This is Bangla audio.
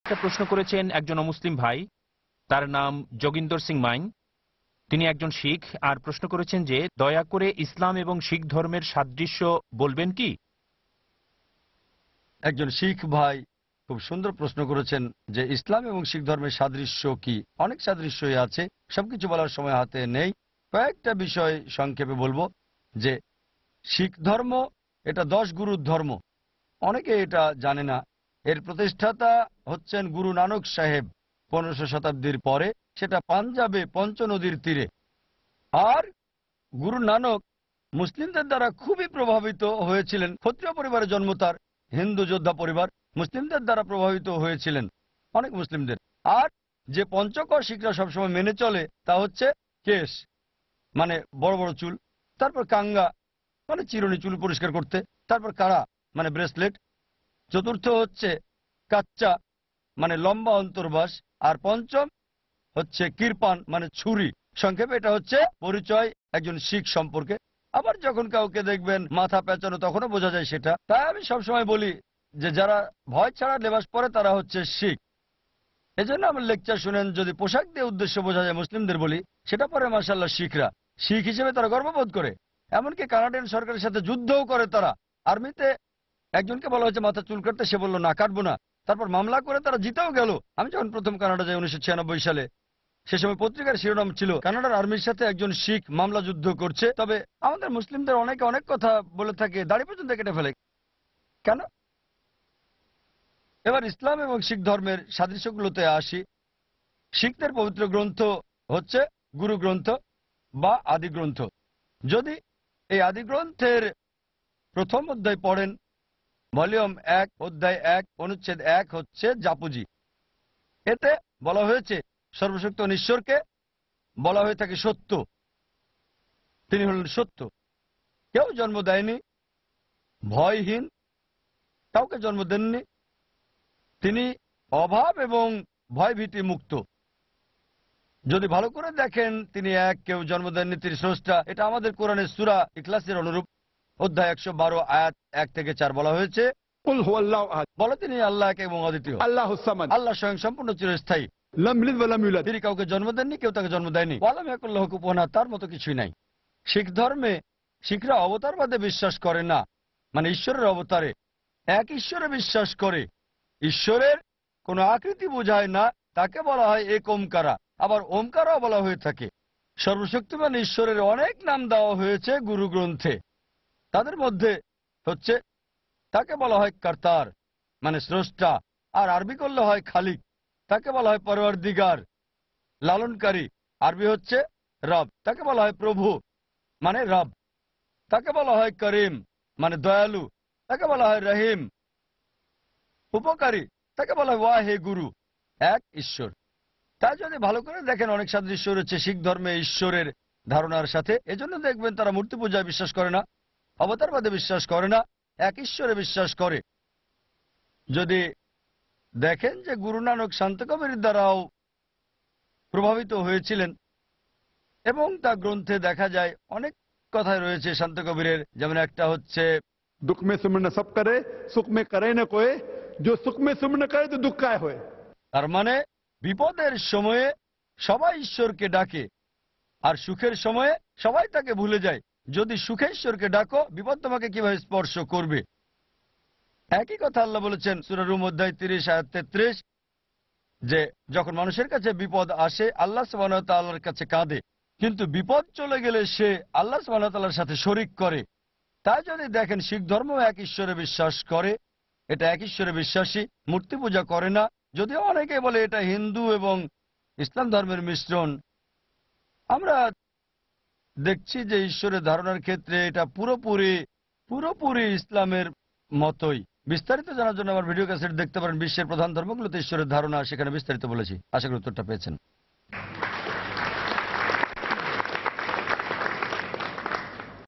একটা প্রশ্ন করেছেন একজন অমুসলিম ভাই, তার নাম যোগিন্দর সিং মাইন। তিনি একজন শিখ আর প্রশ্ন করেছেন যে দয়া করে ইসলাম এবং শিখ ধর্মের সাদৃশ্য বলবেন কি। একজন শিখ ভাই খুব সুন্দর প্রশ্ন করেছেন যে ইসলাম এবং শিখ ধর্মের সাদৃশ্য কি। অনেক সাদৃশ্যই আছে, সবকিছু বলার সময় হাতে নেই। কয়েকটা বিষয় সংক্ষেপে বলবো যে শিখ ধর্ম এটা 10 গুরুর ধর্ম। অনেকে এটা জানে না। এর প্রতিষ্ঠাতা হচ্ছেন গুরু নানক সাহেব 1500 শতাব্দীর পরে, সেটা পাঞ্জাবে পঞ্চনদীর তীরে। আর গুরু নানক মুসলিমদের দ্বারা খুবই প্রভাবিত হয়েছিলেন। ক্ষত্রিয় পরিবারে জন্ম তার, হিন্দু যোদ্ধা পরিবার, মুসলিমদের দ্বারা প্রভাবিত হয়েছিলেন অনেক মুসলিমদের। আর যে পঞ্চক শিখরা সবসময় মেনে চলে তা হচ্ছে কেশ মানে বড় বড় চুল, তারপর কাঙ্গা মানে চিরুনি চুল পরিষ্কার করতে, তারপর কাড়া মানে ব্রেসলেট, চতুর্থ হচ্ছে কাচ্চা মানে লম্বা অন্তর্বাস, আর পঞ্চম হচ্ছে কিরপান মানে ছুরি। সংক্ষেপে এটা হচ্ছে পরিচয় একজন শিখ সম্পর্কে। আবার যখন কাউকে দেখবেন মাথা পেঁচানো তখনও বোঝা যায় সেটা। তাই আমি সবসময় বলি যে যারা ভয় ছাড়া লেবাস পরে তারা হচ্ছে শিখ। এজন্য আমার লেকচার শুনেন, যদি পোশাক দিয়ে উদ্দেশ্য বোঝা যায় মুসলিমদের বলি, সেটা পরে মাশাআল্লাহ শিখরা। শিখ হিসেবে তারা গর্ববোধ করে, এমনকি কানাডিয়ান সরকারের সাথে যুদ্ধও করে তারা। আর্মিতে একজনকে বলা হয়েছে মাথা চুল কাটতে, সে বলল না কাটবো না, তারপর মামলা করে তারা জিতেও গেল। আমি যখন প্রথম কানাডা যাই 1996 সালে, সে সময় পত্রিকার শিরোনাম ছিল কানাডার আর্মির সাথে একজন শিখ মামলা যুদ্ধ করছে। তবে আমাদের মুসলিমদের অনেকে অনেক কথা বলে থাকে, দাড়ি পর্যন্ত কেটে ফেলে কেন। এবার ইসলাম এবং শিখ ধর্মের সাদৃশ্যগুলোতে আসি। শিখদের পবিত্র গ্রন্থ হচ্ছে গুরু গ্রন্থ বা আদি গ্রন্থ। যদি এই আদি গ্রন্থের প্রথম অধ্যায় পড়েন, ভলিউম 1 অধ্যায় 1 অনুচ্ছেদ 1 হচ্ছে জাপুজি। এতে বলা হয়েছে সর্বশক্ত ঈশ্বরকে বলা হয়ে থাকে সত্য। তিনি হলেন সত্য। কেউ জন্ম দেয়নি ভয়হীন, কাউকে জন্ম দেননি। তিনি অভাব এবং ভয়ভীতি মুক্ত। যদি ভালো করে দেখেন তিনি এক, কেউ জন্ম দেননি, তিনি স্রষ্টা। এটা আমাদের কোরআনের সূরা ইখলাসের অনুরূপ। অধ্যায় 112 আয়াত 1 থেকে 4 বলা হয়েছে বলো তিনি আল্লাহ এক এবং অদ্বিতীয়, আল্লাহ স্বয়ং সম্পূর্ণ চিরস্থায়ী। তিনি কাউকে জন্ম দেননি, কেউ তাকে জন্ম দেয়নি। ওয়ালাম ইয়াকুল্লাহু কুফুয়ান আহাদ, তার মতো কিছুই নাই। শিখ ধর্মে শিখরা অবতারবাদে বিশ্বাস করে না, মানে ঈশ্বরের অবতারে। এক ঈশ্বরে বিশ্বাস করে। ঈশ্বরের কোনো আকৃতি বোঝায় না, তাকে বলা হয় এক ওমকারা। আবার ওমকারাও বলা হয়ে থাকে। সর্বশক্তিমান ঈশ্বরের অনেক নাম দেওয়া হয়েছে গুরু গ্রন্থে। তাদের মধ্যে হচ্ছে তাকে বলা হয় কর্তার মানে স্রষ্টা, আর আরবি করলে হয় খালিক। তাকে বলা হয় পরওয়ারদিগার লালনকারী, আরবি হচ্ছে রব। তাকে বলা হয় প্রভু মানে রব। তাকে বলা হয় করিম মানে দয়ালু। তাকে বলা হয় রহিম উপকারী। তাকে বলা হয় ওয়াহে গুরু, এক ঈশ্বর। তাই যদি ভালো করে দেখেন অনেক সাদৃশ্য রয়েছে শিখ ধর্মে ঈশ্বরের ধারণার সাথে। এজন্য দেখবেন তারা মূর্তি পূজায় বিশ্বাস করে না, অবতারবাদে বিশ্বাস করে না, এক ঈশ্বরে বিশ্বাস করে। যদি দেখেন যে গুরু নানক শান্ত কবির দ্বারাও প্রভাবিত হয়েছিলেন, এবং তা গ্রন্থে দেখা যায় অনেক কথাই রয়েছে শান্ত কবিরের। যেমন একটা হচ্ছে दुख में सुमिर न सब करे, सुख में करे न कोई, जो सुख में सुमिर न करे तो दुख काय होए। তার মানে বিপদের সময়ে সবাই ঈশ্বরকে ডাকে, আর সুখের সময়ে সবাই তাকে ভুলে যায়। যদি সুখে ঈশ্বরকে ডাকো, বিপদ তোমাকে কিভাবে স্পর্শ করবে। একই কথা আল্লাহ বলেছেন সূরা রুম অধ্যায় 30 আয়াত 33 যে যখন মানুষের কাছে বিপদ আসে আল্লাহ সুবহানাহু ওয়া তাআলার কাছে কাঁদে, কিন্তু বিপদ চলে গেলে সে আল্লাহ সুবহানাহু ওয়া তাআলার সাথে শরিক করে। তাই যদি দেখেন শিখ ধর্ম এক ঈশ্বরে বিশ্বাস করে, এটা এক ঈশ্বরে বিশ্বাসী, মূর্তি পূজা করে না। যদিও অনেকে বলে এটা হিন্দু এবং ইসলাম ধর্মের মিশ্রণ। আমরা দেখছি যে ঈশ্বরের ধারণার ক্ষেত্রে এটা পুরোপুরি পুরোপুরি ইসলামের মতোই। বিস্তারিত জানার জন্য আমার ভিডিও ক্যাসেট দেখতে পারেন। বিশ্বের প্রধান ধর্মগুলোতে ঈশ্বরের ধারণা, সেখানে বিস্তারিত বলেছি। আশা করি উত্তরটা পেয়েছেন।